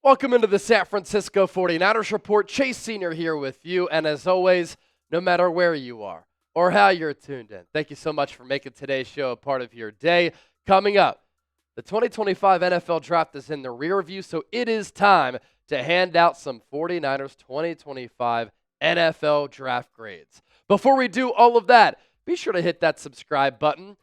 Welcome into the San Francisco 49ers Report. Chase Sr. here with you, and as always, no matter where you are or how you're tuned in, thank you so much for making today's show a part of your day. Coming up, the 2025 NFL Draft is in the rear view, so it is time to hand out some 49ers 2025 NFL Draft grades. Before we do all of that, be sure to hit that subscribe button.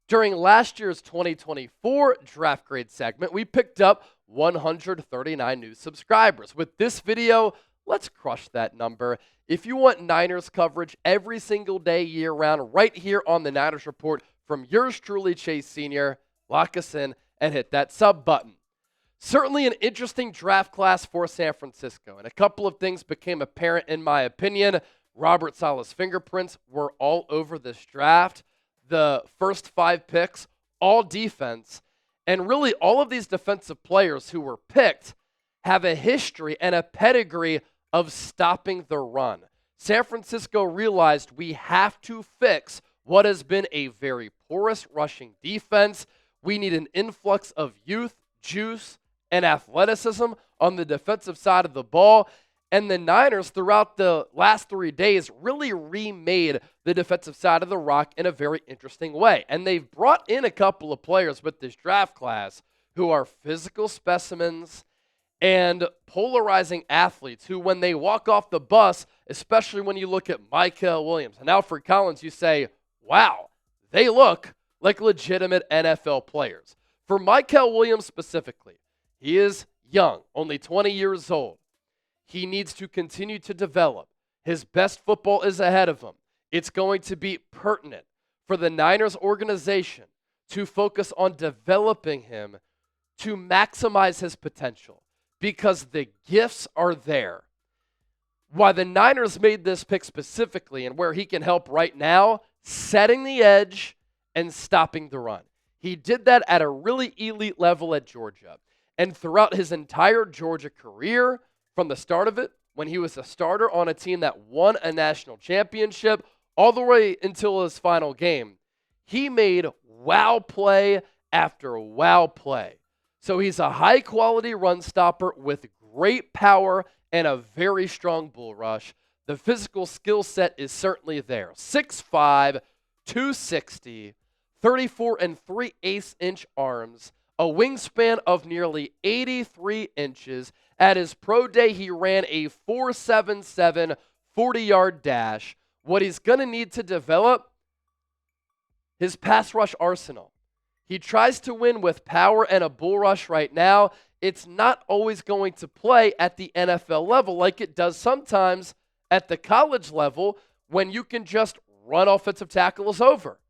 During last year's 2024 Draft Grade segment, we picked up 139 new subscribers. With this video, let's crush that number. If you want Niners coverage every single day, year-round, right here on the Niners Report from yours truly, Chase Sr., lock us in and hit that sub button. Certainly an interesting draft class for San Francisco, and a couple of things became apparent in my opinion. Robert Saleh's fingerprints were all over this draft. The first 5 picks, all defense, and really all of these defensive players who were picked have a history and a pedigree of stopping the run. San Francisco realized we have to fix what has been a very porous rushing defense. We need an influx of youth, juice, and athleticism on the defensive side of the ball. And the Niners, throughout the last 3 days, really remade the defensive side of the rock in a very interesting way. And they've brought in a couple of players with this draft class who are physical specimens and polarizing athletes who, when they walk off the bus, especially when you look at Mykel Williams and Alfred Collins, you say, wow, they look like legitimate NFL players. For Mykel Williams specifically, he is young, only 20 years old. He needs to continue to develop. His best football is ahead of him. It's going to be pertinent for the Niners organization to focus on developing him to maximize his potential because the gifts are there. Why the Niners made this pick specifically and where he can help right now, setting the edge and stopping the run. He did that at a really elite level at Georgia. And throughout his entire Georgia career, from the start of it, when he was a starter on a team that won a national championship, all the way until his final game, he made wow play after wow play. So he's a high-quality run stopper with great power and a very strong bull rush. The physical skill set is certainly there. 6'5", 260, 34 3/8-inch arms, a wingspan of nearly 83 inches. At his pro day, he ran a 4.77 40-yard dash. What he's going to need to develop, his pass rush arsenal. He tries to win with power and a bull rush right now. It's not always going to play at the NFL level like it does sometimes at the college level when you can just run offensive tackles over.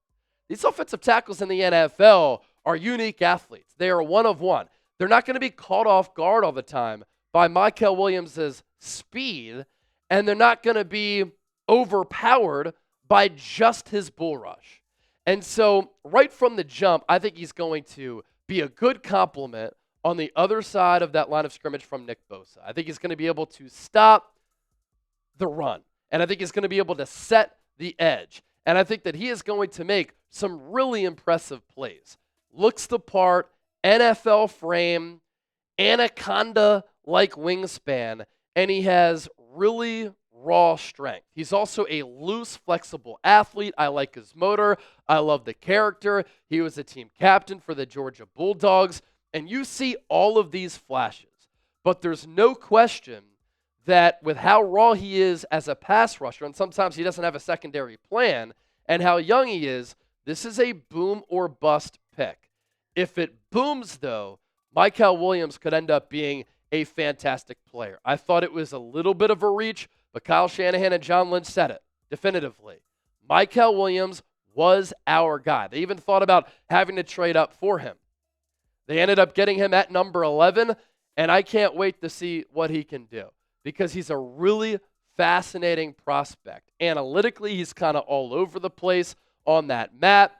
These offensive tackles in the NFL are unique athletes. They are one of one. They're not going to be caught off guard all the time by Mykel Williams' speed, and they're not going to be overpowered by just his bull rush. And so right from the jump, I think he's going to be a good complement on the other side of that line of scrimmage from Nick Bosa. I think he's going to be able to stop the run, and I think he's going to be able to set the edge. And I think that he is going to make some really impressive plays. Looks the part, NFL frame, anaconda-like wingspan, and he has really raw strength. He's also a loose, flexible athlete. I like his motor. I love the character. He was a team captain for the Georgia Bulldogs, and you see all of these flashes. But there's no question that with how raw he is as a pass rusher, and sometimes he doesn't have a secondary plan, and how young he is, this is a boom or bust pick. If it booms, though, Mykel Williams could end up being a fantastic player. I thought it was a little bit of a reach, but Kyle Shanahan and John Lynch said it definitively. Mykel Williams was our guy. They even thought about having to trade up for him. They ended up getting him at number 11, and I can't wait to see what he can do because he's a really fascinating prospect. Analytically, he's kind of all over the place on that map.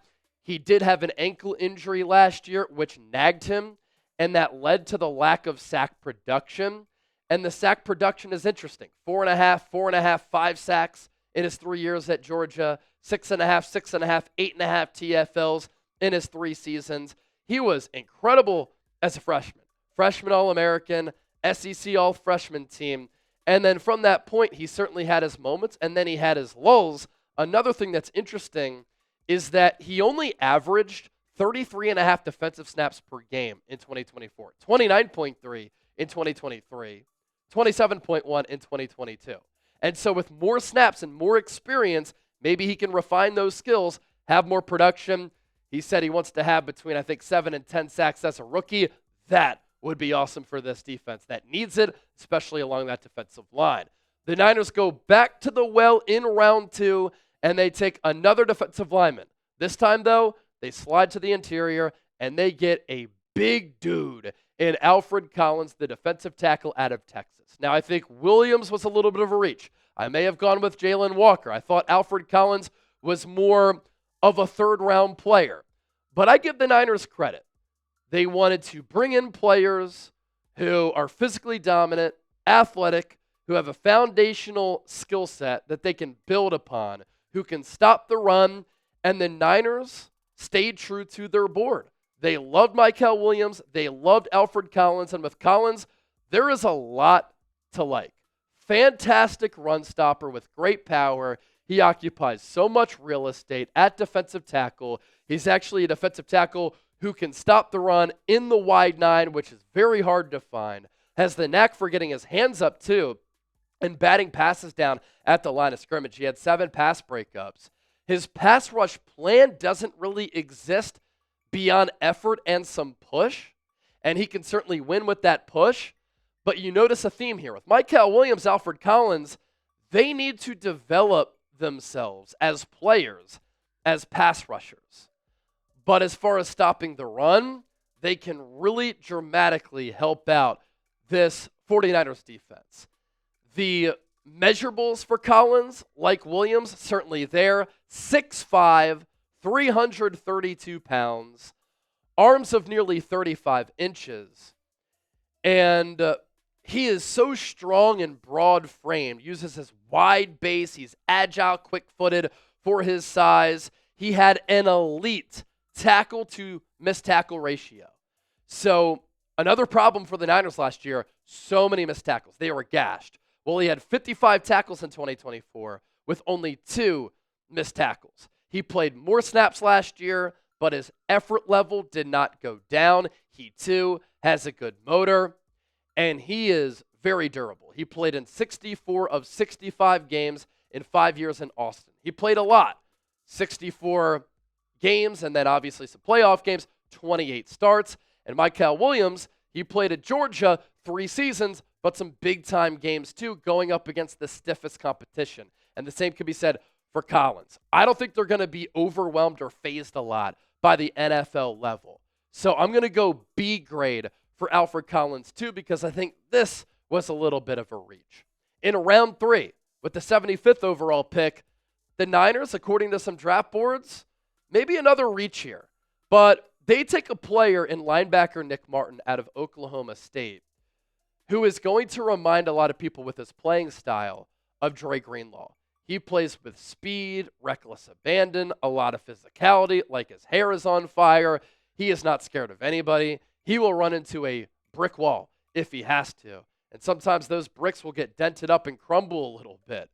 He did have an ankle injury last year, which nagged him, and that led to the lack of sack production. And the sack production is interesting. 4.5, 5 sacks in his 3 years at Georgia, 6.5, 6.5, 8.5 TFLs in his 3 seasons. He was incredible as a freshman. Freshman All-American, SEC all-freshman team. And then from that point, he certainly had his moments, and then he had his lulls. Another thing that's interesting is that he only averaged 33.5 defensive snaps per game in 2024, 29.3 in 2023, 27.1 in 2022. And so with more snaps and more experience, maybe he can refine those skills, have more production. He said he wants to have between, I think, 7 and 10 sacks as a rookie. That would be awesome for this defense that needs it, especially along that defensive line. The Niners go back to the well in round 2, and they take another defensive lineman. This time, though, they slide to the interior, and they get a big dude in Alfred Collins, the defensive tackle out of Texas. Now, I think Williams was a little bit of a reach. I may have gone with Jalen Walker. I thought Alfred Collins was more of a third-round player. But I give the Niners credit. They wanted to bring in players who are physically dominant, athletic, who have a foundational skill set that they can build upon, who can stop the run, and the Niners stayed true to their board. They loved Mykel Williams. They loved Alfred Collins. And with Collins, there is a lot to like. Fantastic run stopper with great power. He occupies so much real estate at defensive tackle. He's actually a defensive tackle who can stop the run in the wide 9, which is very hard to find. Has the knack for getting his hands up, too, and batting passes down at the line of scrimmage. He had 7 pass breakups. His pass rush plan doesn't really exist beyond effort and some push, and he can certainly win with that push. But you notice a theme here. With Mykel Williams, Alfred Collins, they need to develop themselves as players, as pass rushers. But as far as stopping the run, they can really dramatically help out this 49ers defense. The measurables for Collins, like Williams, certainly there. 6'5", 332 pounds, arms of nearly 35 inches. And he is so strong and broad-framed, uses his wide base. He's agile, quick-footed for his size. He had an elite tackle to missed tackle ratio. So another problem for the Niners last year, so many missed tackles. They were gashed. Well, he had 55 tackles in 2024 with only 2 missed tackles. He played more snaps last year, but his effort level did not go down. He, too, has a good motor, and he is very durable. He played in 64 of 65 games in 5 years in Austin. He played a lot, 64 games, and then obviously some playoff games, 28 starts. And Mykel Williams, he played at Georgia 3 seasons, but some big-time games too, going up against the stiffest competition. And the same can be said for Collins. I don't think they're going to be overwhelmed or phased a lot by the NFL level. So I'm going to go B grade for Alfred Collins too, because I think this was a little bit of a reach. In round 3, with the 75th overall pick, the Niners, according to some draft boards, maybe another reach here, but they take a player in linebacker Nick Martin out of Oklahoma State who is going to remind a lot of people with his playing style of Dre Greenlaw. He plays with speed, reckless abandon, a lot of physicality, like his hair is on fire. He is not scared of anybody. He will run into a brick wall if he has to, and sometimes those bricks will get dented up and crumble a little bit.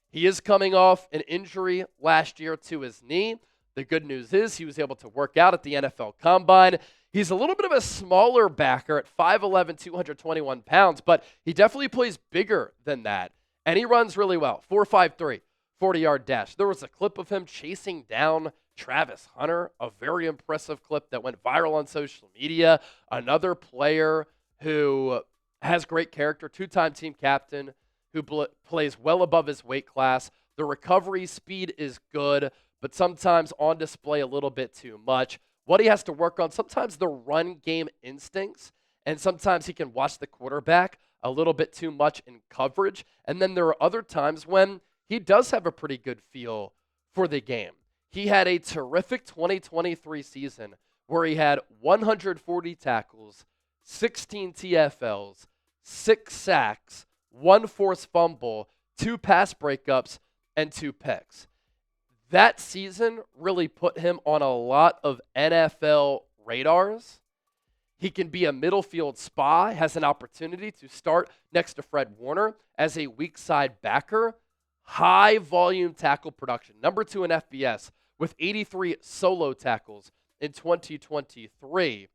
He is coming off an injury last year to his knee. The good news is he was able to work out at the NFL Combine. He's a little bit of a smaller backer at 5'11", 221 pounds, but he definitely plays bigger than that. And he runs really well. 4.53, 40-yard dash. There was a clip of him chasing down Travis Hunter, a very impressive clip that went viral on social media. Another player who has great character, 2-time team captain, who plays well above his weight class. The recovery speed is good, but sometimes on display a little bit too much. What he has to work on, sometimes the run game instincts, and sometimes he can watch the quarterback a little bit too much in coverage. And then there are other times when he does have a pretty good feel for the game. He had a terrific 2023 season where he had 140 tackles, 16 TFLs, 6 sacks, 1 forced fumble, 2 pass breakups, and 2 picks. That season really put him on a lot of NFL radars. He can be a middle field spy, has an opportunity to start next to Fred Warner as a weak side backer. High volume tackle production. Number 2 in FBS with 83 solo tackles in 2023.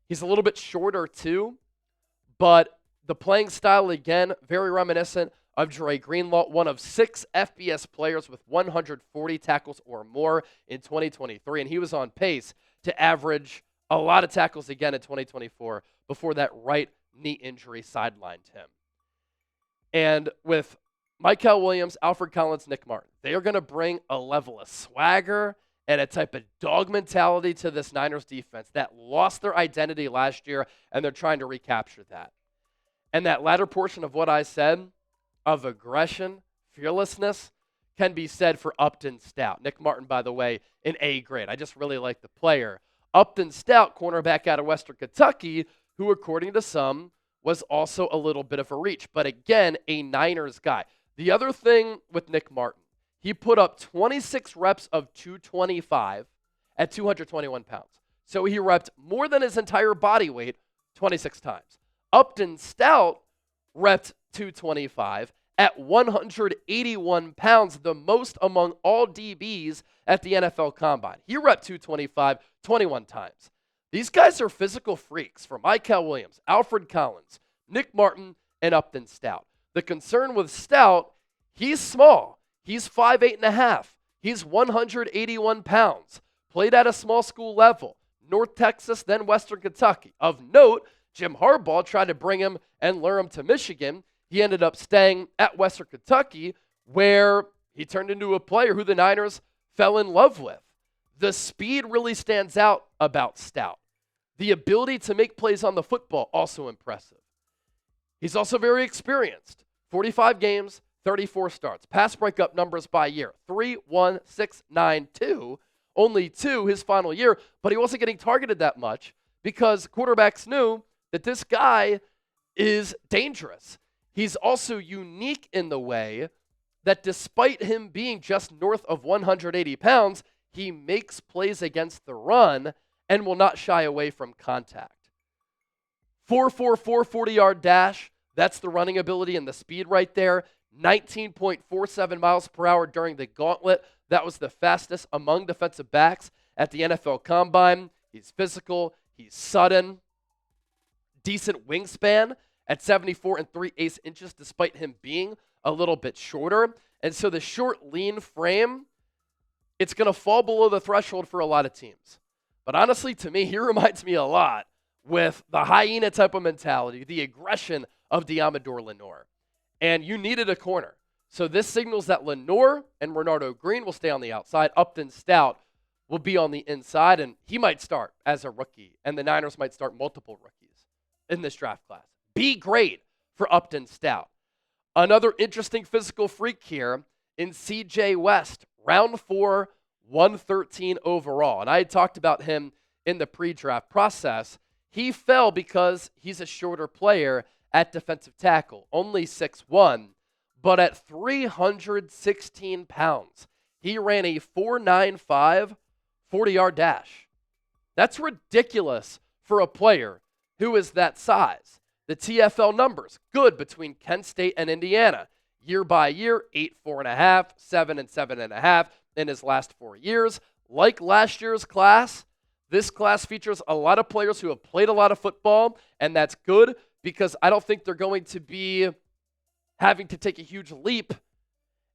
He's a little bit shorter too, but the playing style, again, very reminiscent of Dre Greenlaw, one of 6 FBS players with 140 tackles or more in 2023, and he was on pace to average a lot of tackles again in 2024 before that right knee injury sidelined him. And with Mykel Williams, Alfred Collins, Nick Martin, they are going to bring a level of swagger and a type of dog mentality to this Niners defense that lost their identity last year, and they're trying to recapture that. And that latter portion of what I said of aggression, fearlessness, can be said for Upton Stout. Nick Martin, by the way, an A grade. I just really like the player. Upton Stout, cornerback out of Western Kentucky, who, according to some, was also a little bit of a reach. But again, a Niners guy. The other thing with Nick Martin, he put up 26 reps of 225 at 221 pounds. So he repped more than his entire body weight 26 times. Upton Stout repped 225 at 181 pounds, the most among all DBs at the NFL Combine. He repped 225 21 times. These guys are physical freaks for Mykel Williams, Alfred Collins, Nick Martin, and Upton Stout. The concern with Stout, he's small. He's 5'8.5". He's 181 pounds. Played at a small school level, North Texas, then Western Kentucky. Of note, Jim Harbaugh tried to bring him and lure him to Michigan. He ended up staying at Western Kentucky, where he turned into a player who the Niners fell in love with. The speed really stands out about Stout. The ability to make plays on the football, also impressive. He's also very experienced. 45 games, 34 starts. Pass breakup numbers by year, 3, 1, 6, 9, 2. Only 2 his final year, but he wasn't getting targeted that much because quarterbacks knew that this guy is dangerous. He's also unique in the way that despite him being just north of 180 pounds, he makes plays against the run and will not shy away from contact. 4.44 40-yard dash, that's the running ability and the speed right there. 19.47 miles per hour during the gauntlet. That was the fastest among defensive backs at the NFL Combine. He's physical. He's sudden. Decent wingspan at 74 3/8 inches, despite him being a little bit shorter. And so the short, lean frame, it's going to fall below the threshold for a lot of teams. But honestly, to me, he reminds me a lot with the hyena type of mentality, the aggression of Diamador Lenoir. And you needed a corner. So this signals that Lenoir and Renardo Green will stay on the outside. Upton Stout will be on the inside, and he might start as a rookie, and the Niners might start multiple rookies in this draft class. B grade for Upton Stout. Another interesting physical freak here in CJ West, round 4, 113 overall. And I had talked about him in the pre-draft process. He fell because he's a shorter player at defensive tackle, only 6'1", but at 316 pounds, he ran a 4.95 40-yard dash. That's ridiculous for a player who is that size. The TFL numbers, good between Kent State and Indiana. Year by year, 8, 4.5, 7, and 7.5 in his last 4 years. Like last year's class, this class features a lot of players who have played a lot of football, and that's good because I don't think they're going to be having to take a huge leap,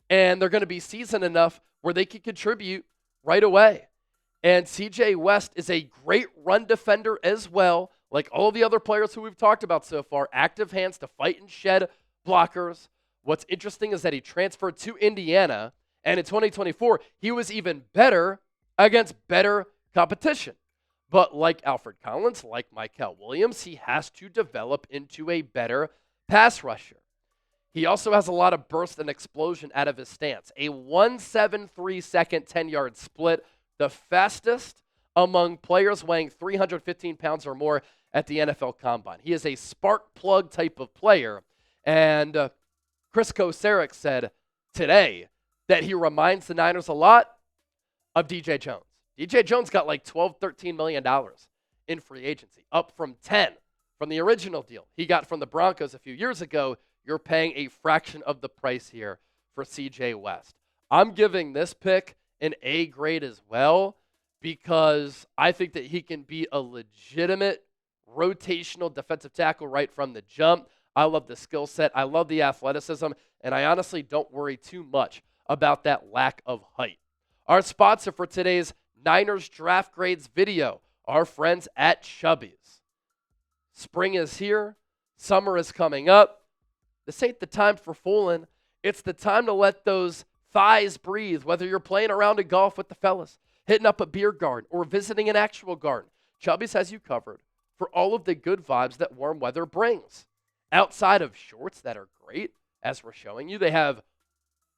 and they're going to be seasoned enough where they can contribute right away. And CJ West is a great run defender as well, like all of the other players who we've talked about so far, active hands to fight and shed blockers. What's interesting is that he transferred to Indiana, and in 2024, he was even better against better competition. But like Alfred Collins, like Mykel Williams, he has to develop into a better pass rusher. He also has a lot of burst and explosion out of his stance. A 1.73 second 10-yard split, the fastest among players weighing 315 pounds or more at the NFL Combine. He is a spark plug type of player. And Chris Kocurek said today that he reminds the Niners a lot of DJ Jones. DJ Jones got like $12, $13 million in free agency, up from 10 from the original deal he got from the Broncos a few years ago. You're paying a fraction of the price here for CJ West. I'm giving this pick an A grade as well because I think that he can be a legitimate rotational defensive tackle right from the jump. I love the skill set. I love the athleticism, and I honestly don't worry too much about that lack of height. Our sponsor for today's Niners Draft Grades video, our friends at Chubbies. Spring is here. Summer is coming up. This ain't the time for fooling. It's the time to let those thighs breathe, whether you're playing around in golf with the fellas, hitting up a beer garden, or visiting an actual garden. Chubbies has you covered for all of the good vibes that warm weather brings. Outside of shorts that are great, as we're showing you, they have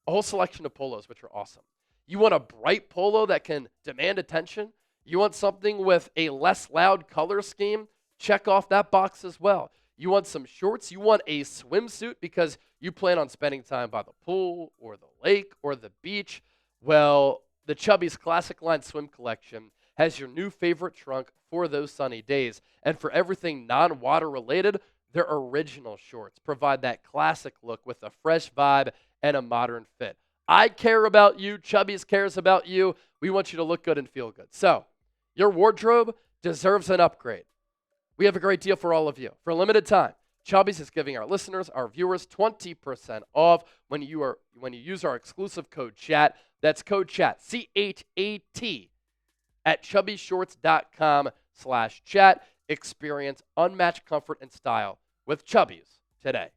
a whole selection of polos, which are awesome. You want a bright polo that can demand attention? You want something with a less loud color scheme? Check off that box as well. You want some shorts? You want a swimsuit because you plan on spending time by the pool or the lake or the beach? Well, the Chubbies Classic Line Swim Collection has your new favorite trunk for those sunny days. And for everything non-water related, their original shorts provide that classic look with a fresh vibe and a modern fit. I care about you. Chubbies cares about you. We want you to look good and feel good. So, your wardrobe deserves an upgrade. We have a great deal for all of you. For a limited time, Chubbies is giving our listeners, our viewers, 20% off when you use our exclusive code CHAT. That's code CHAT, C-H-A-T, at chubbyshorts.com/chat. Experience unmatched comfort and style with Chubbies today.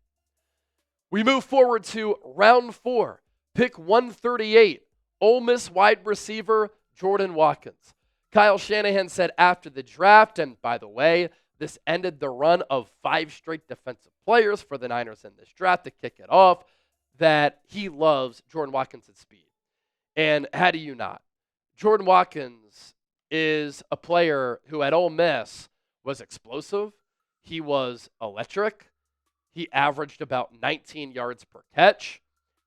We move forward to round 4. Pick 138, Ole Miss wide receiver Jordan Watkins. Kyle Shanahan said after the draft, and by the way, this ended the run of 5 straight defensive players for the Niners in this draft to kick it off, that he loves Jordan Watkins' speed. And how do you not? Jordan Watkins is a player who at Ole Miss was explosive. He was electric. He averaged about 19 yards per catch.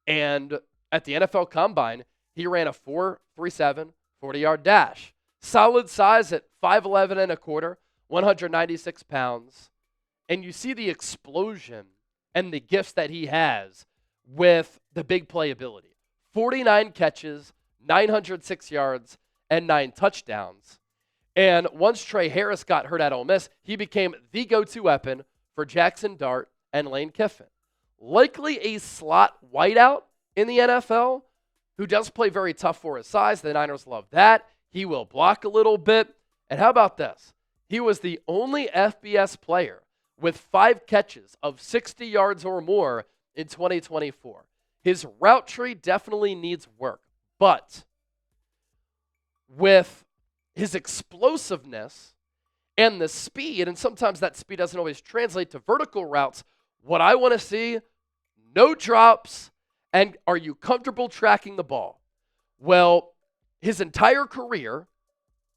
And at the NFL Combine, he ran a 4.37 40-yard dash. Solid size at 5'11 and a quarter, 196 pounds. And you see the explosion and the gifts that he has with the big playability. 49 catches, 906 yards, and 9 touchdowns. And once Trey Harris got hurt at Ole Miss, he became the go-to weapon for Jackson Dart and Lane Kiffin. Likely a slot wideout in the NFL who does play very tough for his size. The Niners love that. He will block a little bit. And how about this? He was the only FBS player with 5 catches of 60 yards or more in 2024. His route tree definitely needs work, but with his explosiveness and the speed, and sometimes that speed doesn't always translate to vertical routes, what I want to see, no drops, and are you comfortable tracking the ball? Well, his entire career,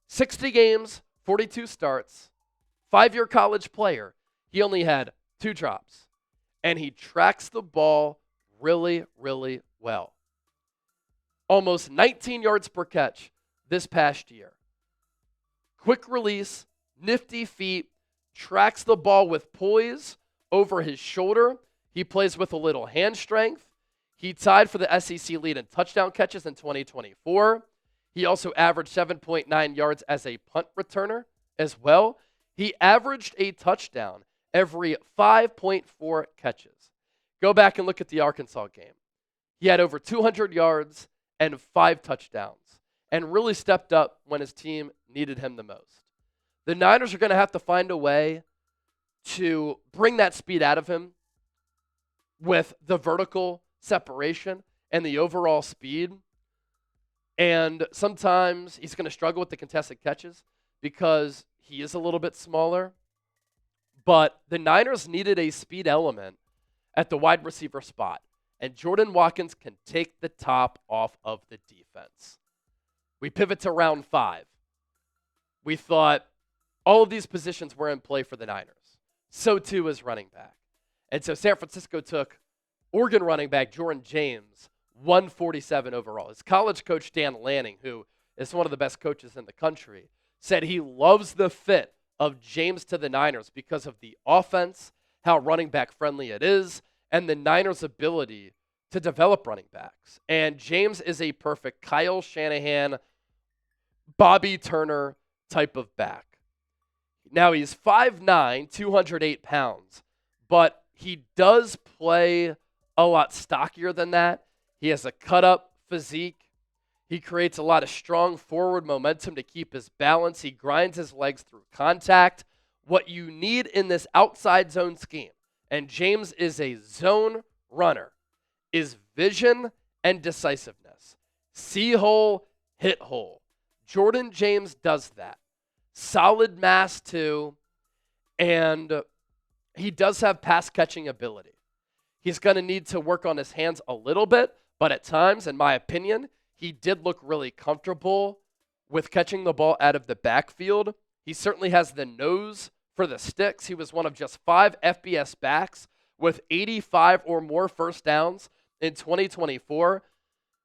60 games, 42 starts, 5-year college player, he only had 2 drops, and he tracks the ball really, really well. Almost 19 yards per catch this past year. Quick release, nifty feet, tracks the ball with poise over his shoulder. He plays with a little hand strength. He tied for the SEC lead in touchdown catches in 2024. He also averaged 7.9 yards as a punt returner as well. He averaged a touchdown every 5.4 catches. Go back and look at the Arkansas game. He had over 200 yards and 5 touchdowns and really stepped up when his team needed him the most. The Niners are going to have to find a way to bring that speed out of him with the vertical separation and the overall speed. And sometimes he's going to struggle with the contested catches because he is a little bit smaller. But the Niners needed a speed element at the wide receiver spot. And Jordan Watkins can take the top off of the defense. We pivot to round 5. We thought all of these positions were in play for the Niners. So too is running back. And so San Francisco took Oregon running back Jordan James, 147 overall. His college coach Dan Lanning, who is one of the best coaches in the country, said he loves the fit of James to the Niners because of the offense, how running back friendly it is, and the Niners' ability to develop running backs. And James is a perfect Kyle Shanahan, Bobby Turner type of back. Now he's 5'9", 208 pounds, but he does play a lot stockier than that. He has a cut-up physique. He creates a lot of strong forward momentum to keep his balance. He grinds his legs through contact. What you need in this outside zone scheme, and James is a zone runner, is vision and decisiveness. See hole, hit hole. Jordan James does that. Solid mass too, and he does have pass catching ability. He's going to need to work on his hands a little bit, but at times, in my opinion, he did look really comfortable with catching the ball out of the backfield. He certainly has the nose for the sticks. He was one of just 5 FBS backs with 85 or more first downs in 2024.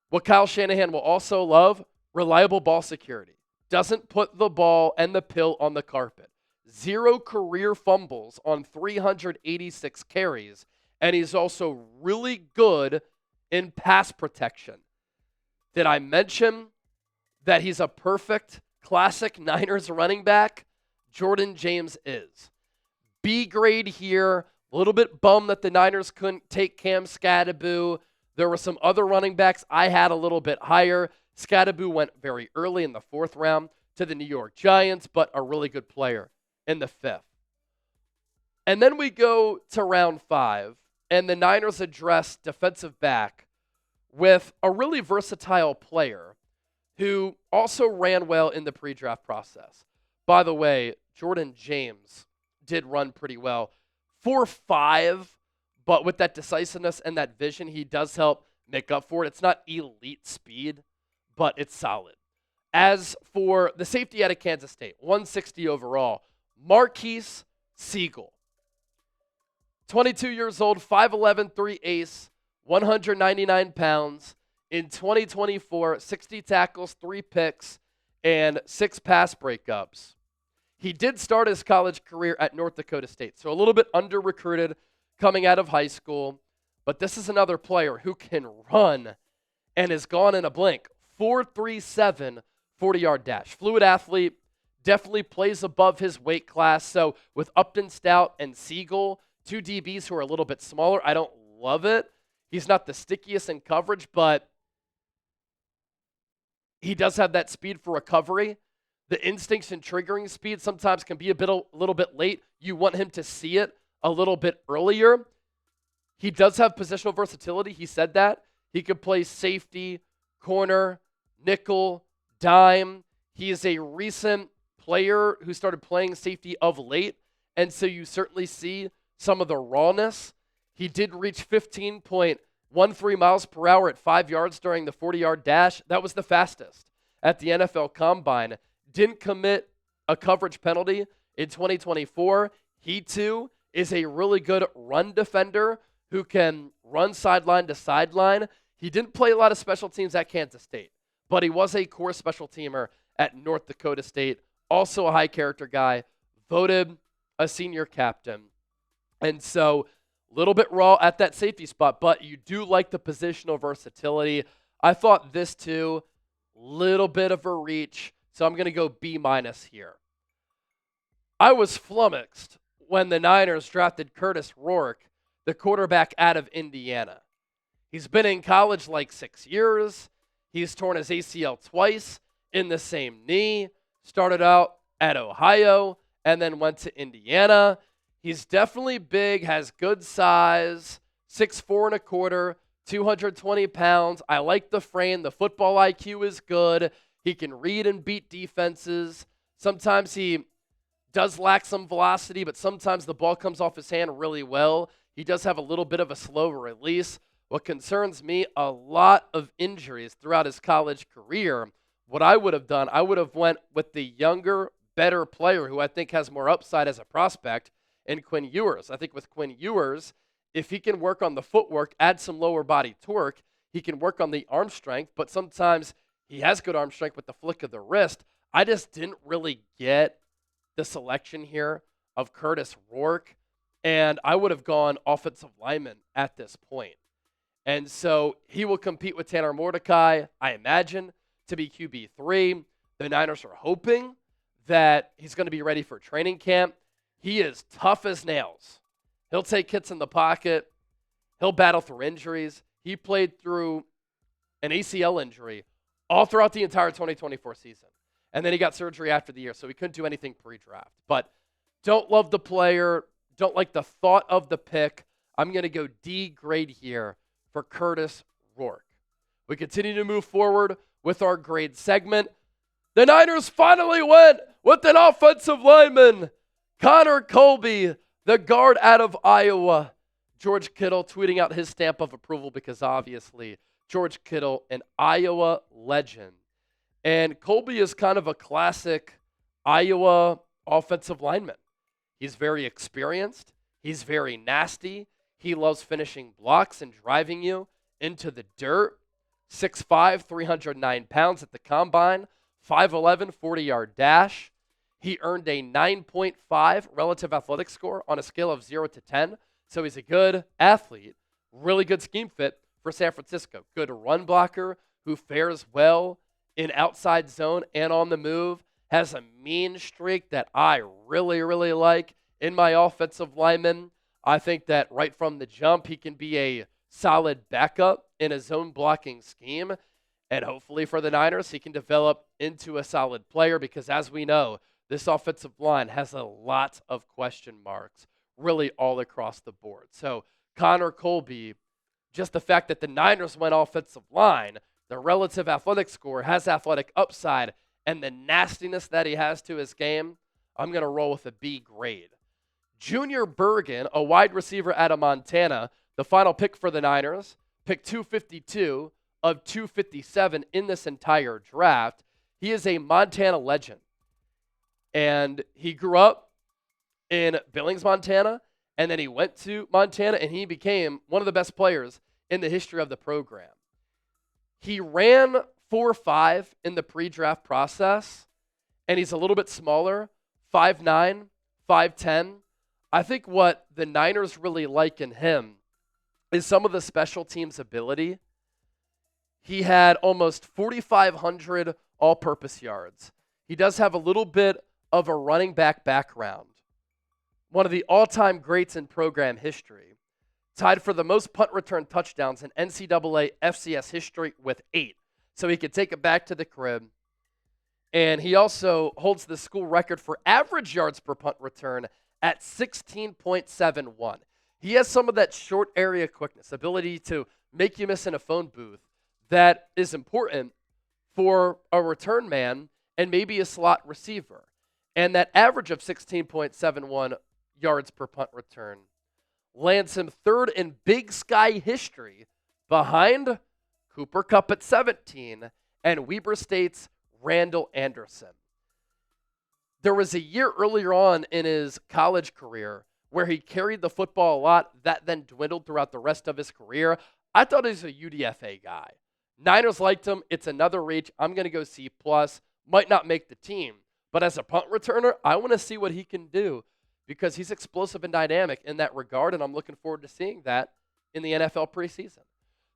What Kyle Shanahan will also love, reliable ball security. Doesn't put the ball and the pill on the carpet. 0 career fumbles on 386 carries, and he's also really good in pass protection. Did I mention that he's a perfect classic Niners running back? Jordan James is. B grade here. A little bit bummed that the Niners couldn't take Cam Skattebo. There were some other running backs I had a little bit higher. Skattebo went very early in the 4th round to the New York Giants, but a really good player in the 5th. And then we go to round 5, and the Niners address defensive back with a really versatile player who also ran well in the pre-draft process. By the way, Jordan James did run pretty well. 4.5, but with that decisiveness and that vision, he does help make up for it. It's not elite speed, but it's solid. As for the safety out of Kansas State, 160 overall, Marques Sigle. 22 years old, 5'11", 3 ace, 199 pounds. In 2024, 60 tackles, 3 picks, and 6 pass breakups. He did start his college career at North Dakota State, so a little bit under-recruited coming out of high school. But this is another player who can run and is gone in a blink. 4.37 40-yard dash. Fluid athlete, definitely plays above his weight class. So with Upton Stout and Sigle, 2 DBs who are a little bit smaller, I don't love it. He's not the stickiest in coverage, but he does have that speed for recovery. The instincts and triggering speed sometimes can be a little bit late. You want him to see it a little bit earlier. He does have positional versatility. He said that. He could play safety, corner, nickel, dime. He is a recent player who started playing safety of late, and so you certainly see some of the rawness. He did reach 15.13 miles per hour at 5 yards during the 40-yard dash. That was the fastest at the NFL Combine. Didn't commit a coverage penalty in 2024. He, too, is a really good run defender who can run sideline to sideline. He didn't play a lot of special teams at Kansas State, but he was a core special teamer at North Dakota State. Also a high character guy, voted a senior captain. And so a little bit raw at that safety spot, but you do like the positional versatility. I thought this too, little bit of a reach, so I'm going to go B- here. I was flummoxed when the Niners drafted Kurtis Rourke, the quarterback out of Indiana. He's been in college like 6 years. He's torn his ACL twice in the same knee. Started out at Ohio and then went to Indiana. He's definitely big, has good size, 6'4" and 1/4, 220 pounds. I like the frame. The football IQ is good. He can read and beat defenses. Sometimes he does lack some velocity, but sometimes the ball comes off his hand really well. He does have a little bit of a slow release. What concerns me, a lot of injuries throughout his college career. What I would have done, I would have went with the younger, better player who I think has more upside as a prospect in Quinn Ewers. I think with Quinn Ewers, if he can work on the footwork, add some lower body torque, he can work on the arm strength, but sometimes he has good arm strength with the flick of the wrist. I just didn't really get the selection here of Kurtis, Rourke, and I would have gone offensive lineman at this point. And so he will compete with Tanner Mordecai, I imagine, to be QB3. The Niners are hoping that he's going to be ready for training camp. He is tough as nails. He'll take hits in the pocket. He'll battle through injuries. He played through an ACL injury all throughout the entire 2024 season. And then he got surgery after the year, so he couldn't do anything pre-draft. But don't love the player. Don't like the thought of the pick. I'm going to go D grade here for Kurtis Rourke. We continue to move forward with our grade segment. The Niners finally went with an offensive lineman, Colby, the guard out of Iowa. George Kittle tweeting out his stamp of approval because obviously George Kittle, an Iowa legend. And Colby is kind of a classic Iowa offensive lineman. He's very experienced. He's very nasty. He loves finishing blocks and driving you into the dirt. 6'5", 309 pounds at the combine. 5'11", 40-yard dash. He earned a 9.5 relative athletic score on a scale of 0 to 10. So he's a good athlete, really good scheme fit for San Francisco. Good run blocker who fares well in outside zone and on the move. Has a mean streak that I really, really like in my offensive lineman. I think that right from the jump, he can be a solid backup in a zone blocking scheme. And hopefully for the Niners, he can develop into a solid player because as we know, this offensive line has a lot of question marks really all across the board. So Colby, just the fact that the Niners went offensive line, the relative athletic score has athletic upside, and the nastiness that he has to his game, I'm going to roll with a B grade. Junior Bergen, a wide receiver out of Montana, the final pick for the Niners, pick 252 of 257 in this entire draft. He is a Montana legend. And he grew up in Billings, Montana, and then he went to Montana, and he became one of the best players in the history of the program. He ran 4.5 in the pre-draft process, and he's a little bit smaller, 5'9", 5'10". I think what the Niners really like in him is some of the special teams ability. He had almost 4,500 all-purpose yards. He does have a little bit of a running back background. One of the all-time greats in program history. Tied for the most punt return touchdowns in NCAA FCS history with 8. So he could take it back to the crib. And he also holds the school record for average yards per punt return at 16.71. He has some of that short area quickness, ability to make you miss in a phone booth that is important for a return man and maybe a slot receiver. And that average of 16.71 yards per punt return lands him third in Big Sky history behind Cooper Kupp at 17 and Weber State's Randall Anderson. There was a year earlier on in his college career where he carried the football a lot, that then dwindled throughout the rest of his career. I thought he was a UDFA guy. Niners liked him. It's another reach. I'm going to go C+. Might not make the team. But as a punt returner, I want to see what he can do because he's explosive and dynamic in that regard, and I'm looking forward to seeing that in the NFL preseason.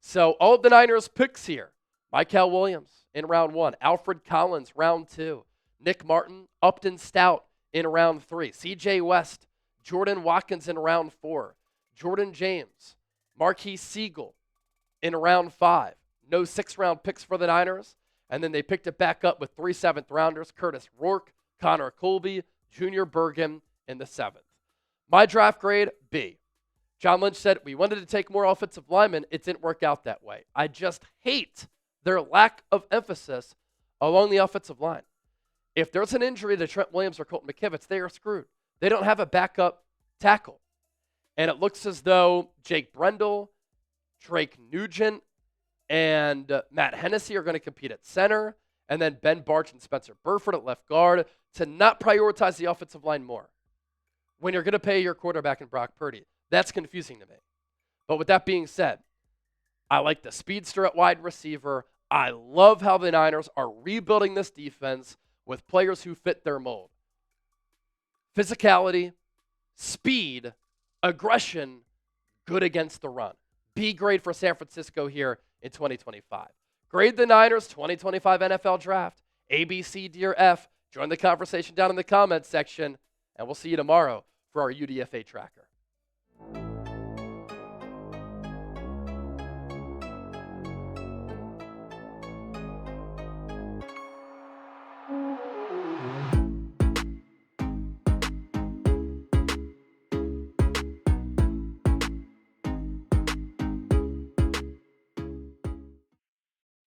So all of the Niners picks here. Mykel Williams in round 1. Alfred Collins, round 2. Nick Martin, Upton Stout in round 3. CJ West, Jordan Watkins in round 4. Jordan James, Marques Sigle in round 5. No 6th-round picks for the Niners. And then they picked it back up with 3 7th-rounders, Kurtis Rourke, Colby, Junior Bergen in the 7th. My draft grade, B. John Lynch said, we wanted to take more offensive linemen. It didn't work out that way. I just hate their lack of emphasis along the offensive line. If there's an injury to Trent Williams or Colton McKivitz, they are screwed. They don't have a backup tackle. And it looks as though Jake Brendel, Drake Nugent, and Matt Hennessy are going to compete at center, and then Ben Barch and Spencer Burford at left guard to not prioritize the offensive line more when you're going to pay your quarterback in Brock Purdy. That's confusing to me. But with that being said, I like the speedster at wide receiver. I love how the Niners are rebuilding this defense with players who fit their mold. physicality, speed, aggression, good against the run. B grade for San Francisco here in 2025. Grade the Niners 2025 NFL Draft. A, B, C, D, or F. Join the conversation down in the comments section, and we'll see you tomorrow for our UDFA tracker.